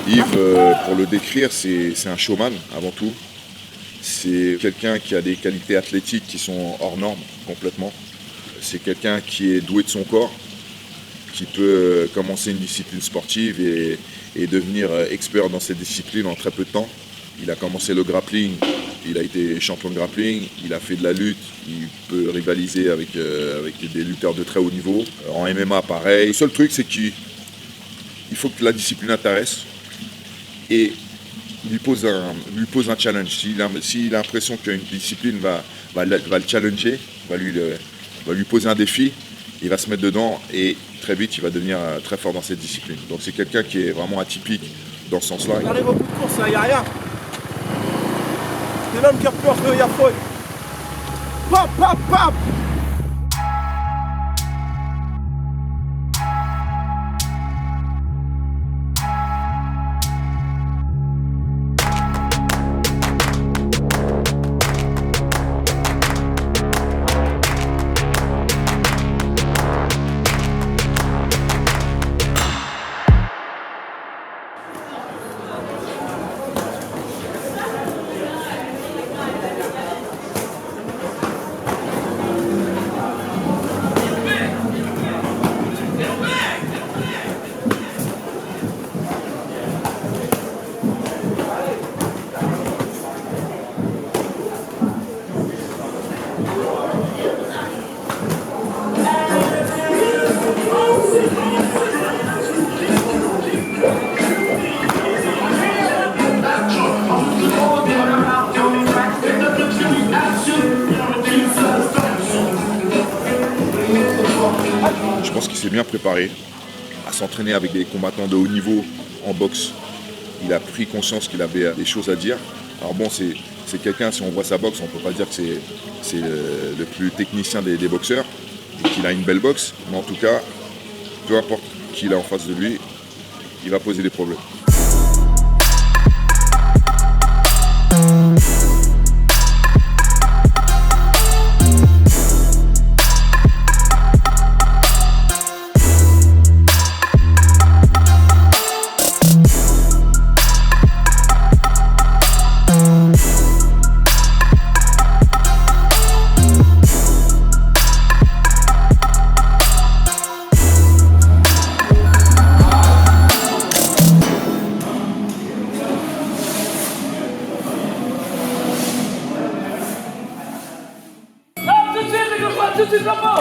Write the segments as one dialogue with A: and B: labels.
A: Yves, pour le décrire, c'est un showman avant tout. C'est quelqu'un qui a des qualités athlétiques qui sont hors normes complètement. C'est quelqu'un qui est doué de son corps, qui peut commencer une discipline sportive et devenir expert dans cette discipline en très peu de temps. Il a commencé le grappling, il a été champion de grappling, il a fait de la lutte, il peut rivaliser avec des lutteurs de très haut niveau. En MMA, pareil. Le seul truc, c'est qu'il faut que la discipline intéresse et lui pose un challenge. S'il a l'impression qu'une discipline va le challenger, va lui poser un défi, il va se mettre dedans et très vite il va devenir très fort dans cette discipline. Donc c'est quelqu'un qui est vraiment atypique dans ce sens-là.
B: Regardez vos coups de course, il n'y a rien. C'est l'homme qui repose le Yafoy. Pop, pop, pop.
A: Je pense qu'il s'est bien préparé à s'entraîner avec des combattants de haut niveau en boxe. Il a pris conscience qu'il avait des choses à dire. Alors bon, c'est quelqu'un, si on voit sa boxe, on ne peut pas dire que c'est le plus technicien des boxeurs, qu'il a une belle boxe, mais en tout cas, peu importe qui il a en face de lui, il va poser des problèmes.
C: Tout de suite, Allez,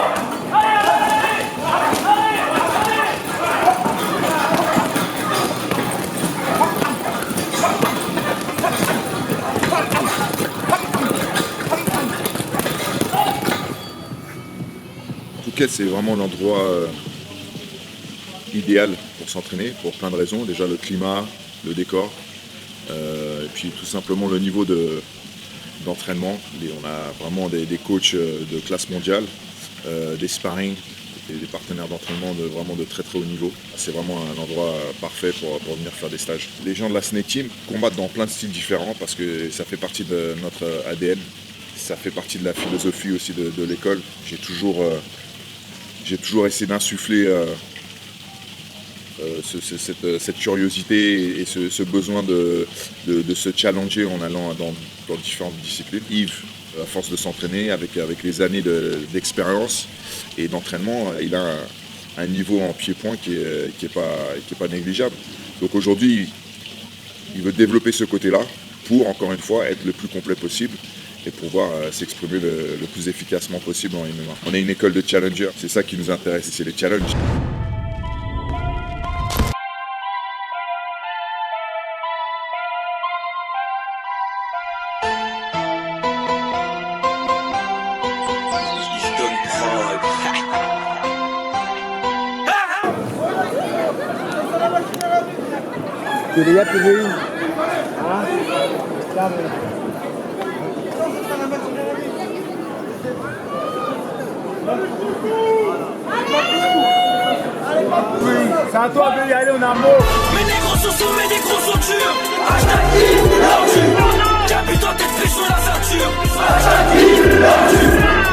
A: Phuket, c'est vraiment l'endroit idéal pour s'entraîner, pour plein de raisons. Déjà le climat, le décor, et puis tout simplement le niveau d'entraînement. On a vraiment des coachs de classe mondiale, des sparring, des partenaires d'entraînement vraiment de très très haut niveau. C'est vraiment un endroit parfait pour venir faire des stages. Les gens de la Snake Team combattent dans plein de styles différents parce que ça fait partie de notre ADN. Ça fait partie de la philosophie aussi de l'école. J'ai toujours essayé d'insuffler cette curiosité et ce besoin de se challenger en allant dans différentes disciplines. Yves, à force de s'entraîner avec les années d'expérience et d'entraînement, il a un niveau en pied-point qui est pas négligeable. Donc aujourd'hui, il veut développer ce côté-là pour, encore une fois, être le plus complet possible et pouvoir s'exprimer le plus efficacement possible en MMA. On est une école de challengers, c'est ça qui nous intéresse, c'est les challenges.
B: Quería pedir. C'est à toi de y aller, on a un mot.
C: mes négros sont sous, mes négros sont durs. Hashtag l'ordure. Capitaine tête fait sur la ceinture. Hashtag l'ordure.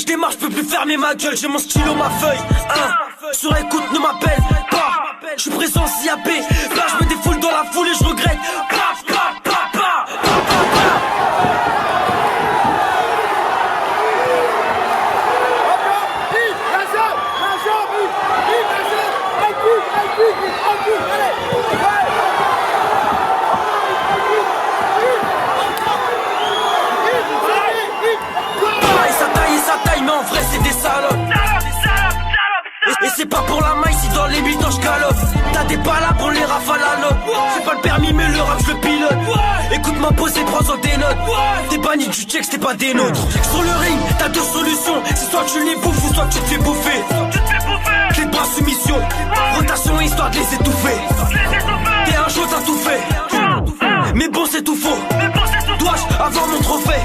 C: je démarre, je peux plus fermer ma gueule. J'ai mon stylo, ma feuille. Sur écoute, ne m'appelle pas. Je suis présent, si AP. Là, je me défoule dans la foule et je regrette. Mais en vrai c'est des salopes. Et c'est pas pour la maille si dans les mitons je galope. T'as des balles pour les rafales à note. C'est pas le permis mais le rap je le pilote. Écoute-moi poser, prends-en des notes. T'es banni du check, c'était pas des nôtres. Sur le ring, t'as deux solutions. C'est soit tu les bouffes ou soit tu te fais bouffer. Clé de bras soumission. Rotation histoire de les étouffer. T'es un chaud, t'as tout fait. Mais bon c'est tout faux. Dois-je avoir mon trophée?